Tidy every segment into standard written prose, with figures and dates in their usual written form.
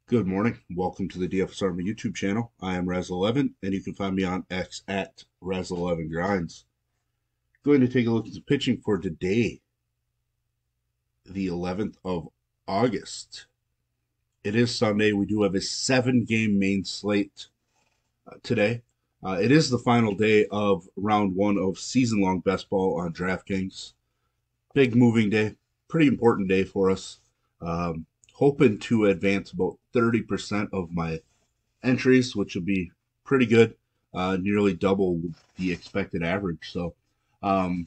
Good morning. Welcome to the DFS Army YouTube channel. I am Razzle11, and you can find me on X at Razzle11Grinds. Going to take a look at the pitching for today, the 11th of August. It is Sunday. We do have a 7-game main slate today. It is the final day of round one of season-long best ball on DraftKings. Big moving day. Pretty important day for us. Hoping to advance about 30% of my entries, which would be pretty good, nearly double the expected average. Um,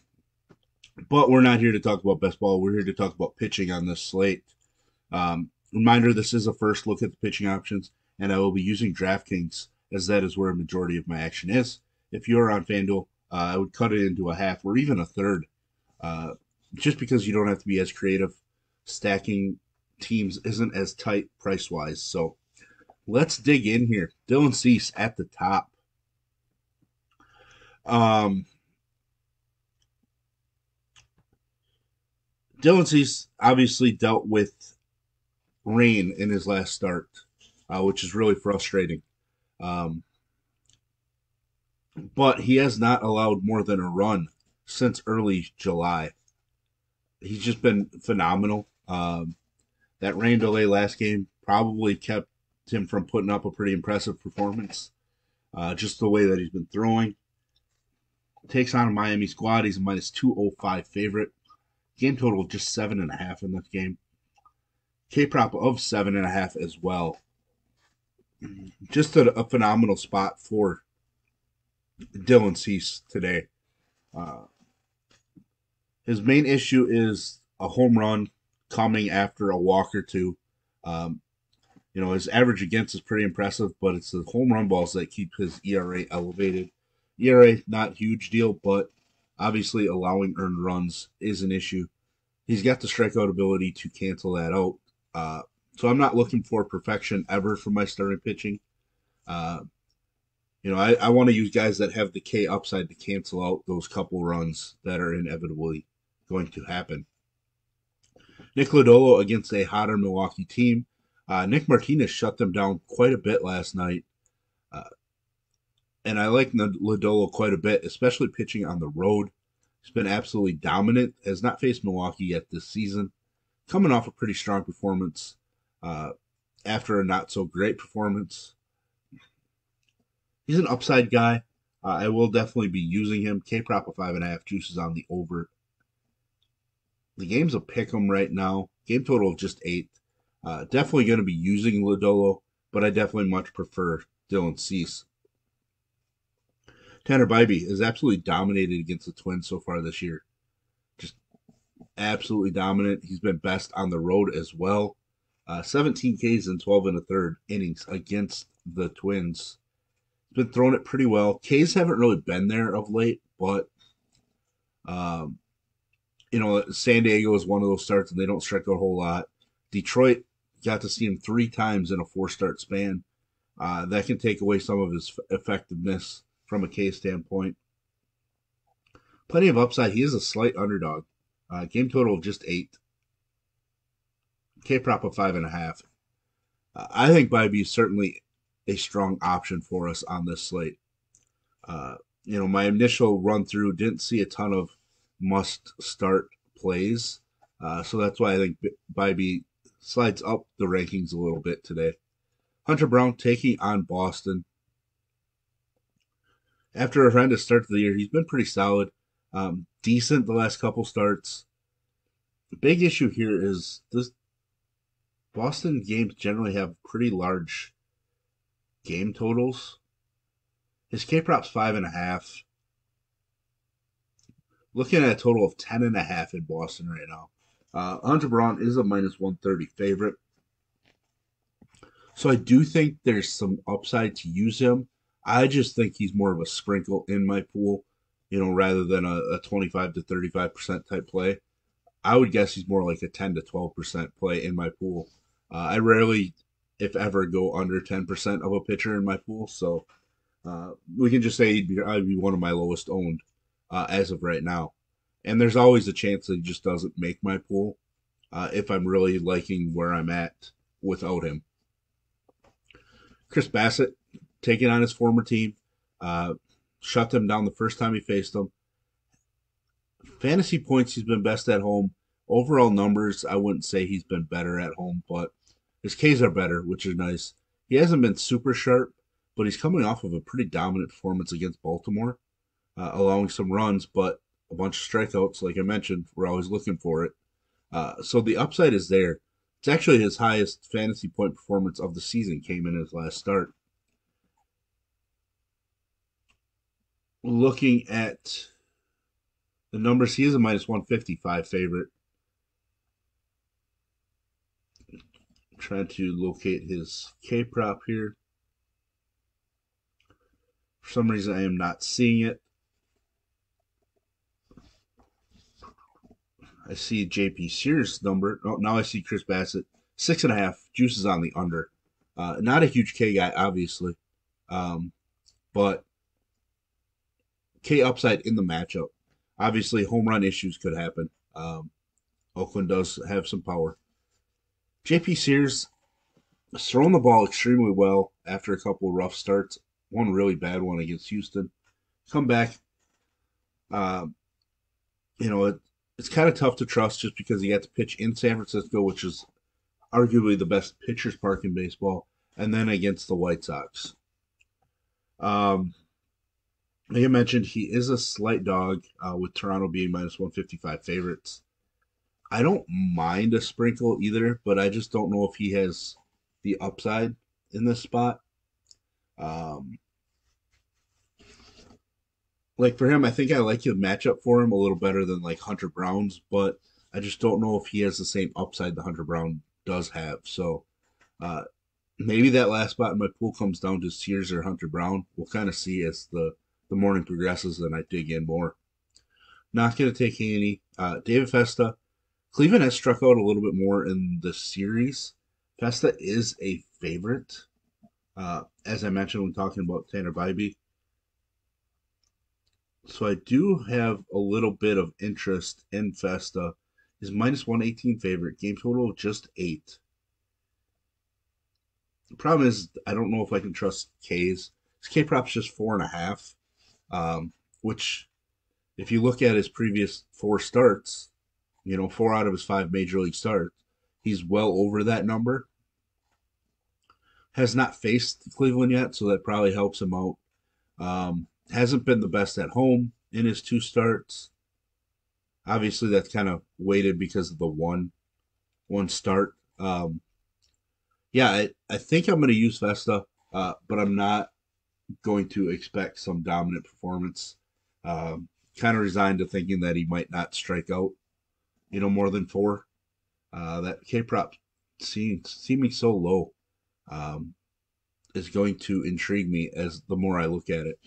but we're not here to talk about best ball. We're here to talk about pitching on this slate. Reminder: this is a first look at the pitching options, and I will be using DraftKings as that is where a majority of my action is. If you're on FanDuel, I would cut it into a half or even a third, uh, just because you don't have to be as creative. Stacking teams isn't as tight price wise. So let's dig in here. Dylan Cease at the top. Um, Dylan Cease obviously dealt with rain in his last start, which is really frustrating. Um, but he has not allowed more than a run since early July. He's just been phenomenal. That rain delay last game probably kept him from putting up a pretty impressive performance. Just the way that he's been throwing. Takes on a Miami squad. He's a minus 205 favorite. Game total just 7.5 in this game. K prop of 7.5 as well. Just a phenomenal spot for Dylan Cease today. Uh, his main issue is a home run coming after a walk or two. Um, his average against is pretty impressive, but it's the home run balls that keep his ERA elevated. ERA, not huge deal, but obviously allowing earned runs is an issue. He's got the strikeout ability to cancel that out. So I'm not looking for perfection ever for my starting pitching. Uh, I want to use guys that have the K upside to cancel out those couple runs that are inevitably going to happen. Nick Lodolo against a hotter Milwaukee team. Nick Martinez shut them down quite a bit last night. Uh, and I like Lodolo quite a bit, especially pitching on the road. He's been absolutely dominant. Has not faced Milwaukee yet this season. Coming off a pretty strong performance after a not so great performance. He's an upside guy. I will definitely be using him. K prop of 5.5, juices on the over. The game's a pick 'em right now. Game total of just 8. Definitely going to be using Lodolo, but I definitely much prefer Dylan Cease. Tanner Bybee has absolutely dominated against the Twins so far this year. Just absolutely dominant. He's been best on the road as well. 17 Ks in 12 and a third innings against the Twins. He's been throwing it pretty well. Ks haven't really been there of late, but San Diego is one of those starts and they don't strike out a whole lot. Detroit got to see him 3 times in a 4-start span. That can take away some of his effectiveness from a K standpoint. Plenty of upside. He is a slight underdog. Game total of just 8. K prop of 5.5. I think Bybee is certainly a strong option for us on this slate. My initial run through didn't see a ton of must start plays. So that's why I think Bybee slides up the rankings a little bit today. Hunter Brown taking on Boston. After a horrendous start to the year, he's been pretty solid. Decent the last couple starts. The big issue here is this Boston games generally have pretty large game totals. His K prop's 5.5. Looking at a total of 10.5 in Boston right now. Hunter Brown is a minus 130 favorite. So I do think there's some upside to use him. I just think he's more of a sprinkle in my pool, rather than a 25 to 35% type play. I would guess he's more like a 10 to 12% play in my pool. I rarely, if ever, go under 10% of a pitcher in my pool. So we can just say I'd be one of my lowest owned as of right now. And there's always a chance that he just doesn't make my pool if I'm really liking where I'm at without him. Chris Bassett taking on his former team, uh, shut them down the first time he faced them. Fantasy points, he's been best at home. Overall numbers, I wouldn't say he's been better at home, but his Ks are better, which is nice. He hasn't been super sharp, but he's coming off of a pretty dominant performance against Baltimore, allowing some runs, but a bunch of strikeouts. Like I mentioned, we're always looking for it. So the upside is there. It's actually his highest fantasy point performance of the season came in his last start. Looking at the numbers, he is a minus 155 favorite. Trying to locate his K prop here. For some reason, I am not seeing it. I see JP Sears' number. Oh, now I see Chris Bassett. 6.5. Juice is on the under. Not a huge K guy, obviously. But K upside in the matchup. Obviously, home run issues could happen. Oakland does have some power. JP Sears has thrown the ball extremely well after a couple of rough starts. One really bad one against Houston. Come back. Uh, it's kind of tough to trust just because he got to pitch in San Francisco, which is arguably the best pitcher's park in baseball, and then against the White Sox. Um, like I mentioned, he is a slight dog, with Toronto being minus 155 favorites. I don't mind a sprinkle either, but I just don't know if he has the upside in this spot. Um, like for him, I think I like the matchup for him a little better than like Hunter Brown's, but I just don't know if he has the same upside that Hunter Brown does have. So uh, maybe that last spot in my pool comes down to Sears or Hunter Brown. We'll kind of see as the morning progresses and I dig in more. Not going to take Haney. David Festa. Cleveland has struck out a little bit more in the series. Festa is a favorite. As I mentioned when talking about Tanner Bybee. So I do have a little bit of interest in Festa. His minus 118 favorite. Game total of just 8. The problem is I don't know if I can trust K's. His K prop's just 4.5. Which if you look at his previous 4 starts, 4 out of his 5 major league starts, he's well over that number. Has not faced Cleveland yet, so that probably helps him out. Hasn't been the best at home in his 2 starts. Obviously, that's kind of weighted because of the one start. Yeah, I think I'm going to use Vesta, but I'm not going to expect some dominant performance. Kind of resigned to thinking that he might not strike out, more than 4. That K prop seeming so low is going to intrigue me as the more I look at it.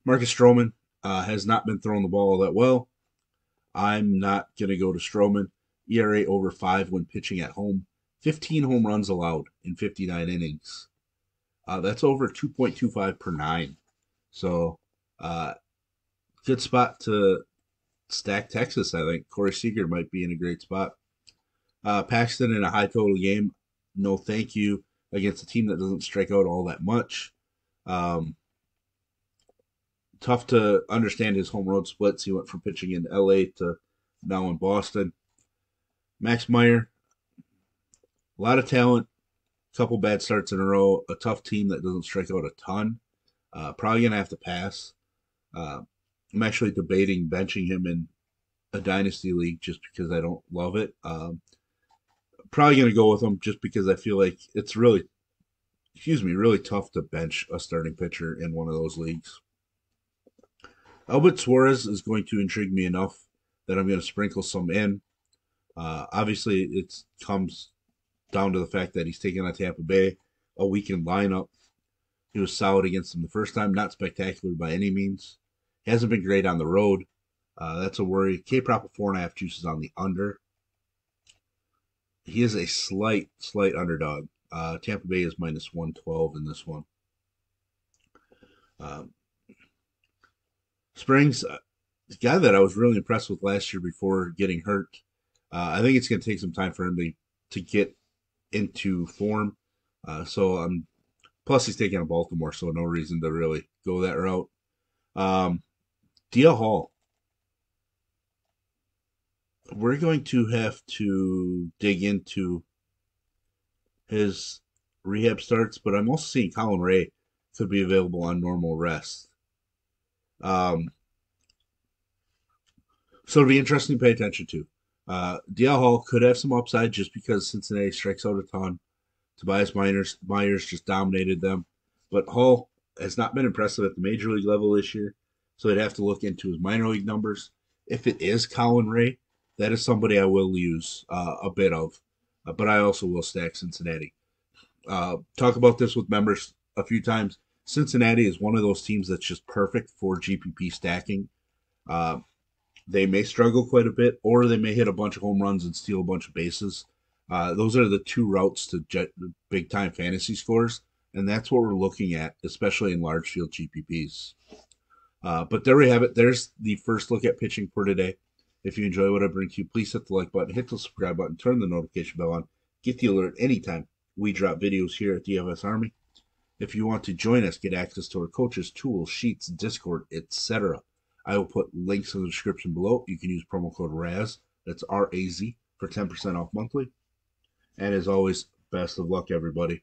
Marcus Stroman has not been throwing the ball all that well. I'm not going to go to Stroman. ERA over 5 when pitching at home. 15 home runs allowed in 59 innings. That's over 2.25 per 9. So, good spot to stack Texas, I think. Corey Seager might be in a great spot. Paxton in a high total game. No thank you against a team that doesn't strike out all that much. Tough to understand his home road splits. He went from pitching in LA to now in Boston. Max Meyer, a lot of talent, couple bad starts in a row, a tough team that doesn't strike out a ton. Probably going to have to pass. I'm actually debating benching him in a dynasty league just because I don't love it. Probably going to go with him just because I feel like it's really tough to bench a starting pitcher in one of those leagues. Albert Suarez is going to intrigue me enough that I'm going to sprinkle some in. Obviously, it comes down to the fact that he's taking on Tampa Bay, a weakened lineup. He was solid against them the first time, not spectacular by any means. He hasn't been great on the road. That's a worry. K prop of 4.5 juices on the under. He is a slight underdog. Tampa Bay is minus 112 in this one. Springs, the guy that I was really impressed with last year before getting hurt. I think it's going to take some time for him to get into form. Plus he's taking a Baltimore, so no reason to really go that route. Um, DL Hall, we're going to have to dig into his rehab starts, but I'm also seeing Colin Ray could be available on normal rest. Um, so it'll be interesting to pay attention to. DL Hall could have some upside just because Cincinnati strikes out a ton. Myers just dominated them, but Hall has not been impressive at the major league level this year, so they'd have to look into his minor league numbers. If it is Colin Ray, that is somebody I will use a bit of, but I also will stack Cincinnati. Talk about this with members a few times. Cincinnati is one of those teams that's just perfect for GPP stacking. Uh, they may struggle quite a bit, or they may hit a bunch of home runs and steal a bunch of bases. Those are the two routes to big time fantasy scores, and that's what we're looking at, especially in large field GPPs. But there we have it. There's the first look at pitching for today. If you enjoy what I bring to you, please hit the like button, hit the subscribe button, turn the notification bell on, get the alert anytime we drop videos here at DFS Army. If you want to join us, get access to our coaches, tools, sheets, Discord, etc. I will put links in the description below. You can use promo code RAZ, that's RAZ, for 10% off monthly. And as always, best of luck, everybody.